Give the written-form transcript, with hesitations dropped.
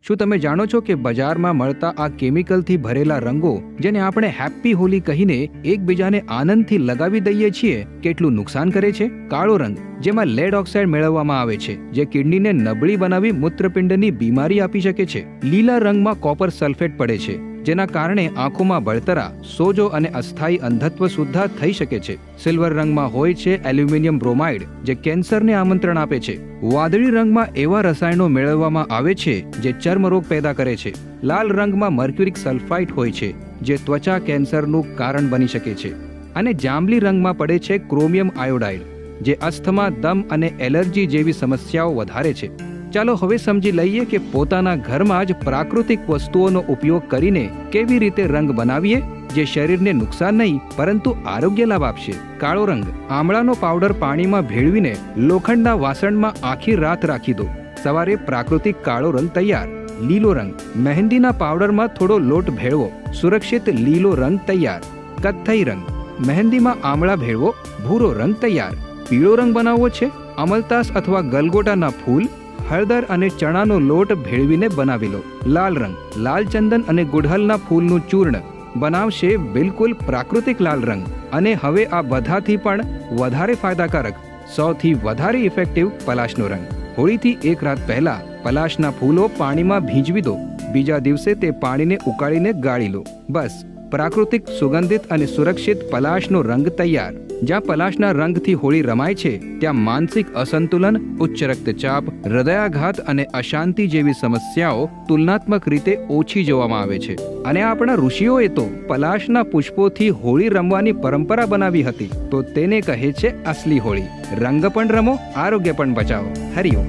શું તમે જાણો છો કે બજારમાં મળતા આ કેમિકલથી ભરેલા રંગો, જેને આપણે હેપી હોલી કહીને એકબીજાને આનંદથી લગાવી દઈએ છીએ, કેટલું નુકસાન કરે છે? કાળો રંગ, જેમાં લેડ ઓક્સાઇડ મેળવવામાં આવે છે, જે કિડનીને નબળી બનાવી મૂત્રપિંડની બીમારી આપી શકે છે. લીલા રંગમાં કોપર સલ્ફેટ પડે છે, જેના કારણે આંખોમાં બળતરા, સોજો અને અસ્થાયી અંધત્વ સુદ્ધા થઈ શકે છે. સિલ્વર રંગમાં હોય છે એલ્યુમિનિયમ બ્રોમાઇડ, જે કેન્સરને આમંત્રણ આપે છે. વાદળી રંગમાં એવા રસાયણો મેળવવામાં આવે છે જે ચર્મરોગ પેદા કરે છે. લાલ રંગમાં મર્ક્યુરિક સલ્ફાઇડ હોય છે, જે ત્વચા કેન્સરનું કારણ બની શકે છે. અને જાંબલી રંગમાં પડે છે ક્રોમિયમ આયોડાઇડ, જે અસ્થમા, દમ અને એલર્જી જેવી સમસ્યાઓ વધારે છે. ચાલો હવે સમજી લઈએ કે પોતાના ઘરમાં જ પ્રાકૃતિક વસ્તુઓનો ઉપયોગ કરીને કેવી રીતે રંગ બનાવીએ, જે શરીરને નુકસાન નહીં પરંતુ આરોગ્ય લાભ આપશે. કાળો રંગ, આમળાનો પાવડર પાણીમાં ભેળવીને લોખંડના વાસણમાં આખી રાત રાખી દો. સવારે પ્રાકૃતિક કાળો રંગ તૈયાર. લીલો રંગ, મહેંદીના પાવડરમાં થોડો લોટ ભેળવો, સુરક્ષિત લીલો રંગ તૈયાર. કથ્થઈ રંગ, મહેંદીમાં આમળા ભેળવો, ભૂરો રંગ તૈયાર. પીળો રંગ બનાવવો છે? અમલતાસ અથવા ગલગોટાના ફૂલ, હળદર અને ચણાનો લોટ ભેળવીને બનાવી લો. લાલ રંગ, લાલ ચંદન અને ગુડહલના ફૂલનું ચૂર્ણ બનાવશે બિલકુલ પ્રાકૃતિક લાલ રંગ. અને હવે આ બધાથી પણ વધારે ફાયદાકારક, સૌથી વધારે ઇફેક્ટિવ પલાશનો રંગ. હોળીથી એક રાત પહેલા પલાશના ફૂલો પાણીમાં ભીંજવી દો. બીજા દિવસે તે પાણીને ઉકાળીને ગાળી લો. બસ, પ્રાકૃતિક, સુગંધિત અને સુરક્ષિત પલાશનો રંગ તૈયાર. જ્યાં પલાશના રંગથી હોળી રમાય છે, ત્યાં માનસિક અસંતુલન, ઉચ્ચ રક્તચાપ, હૃદયાઘાત અને અશાંતિ જેવી સમસ્યાઓ તુલનાત્મક રીતે ઓછી જોવામાં આવે છે. અને આપણા ઋષિઓએ તો પલાશના પુષ્પોથી હોળી રમવાની પરંપરા બનાવી હતી. તો તેને કહે છે અસલી હોળી. રંગ પણ રમો, આરોગ્ય પણ બચાવો. હરિઓમ.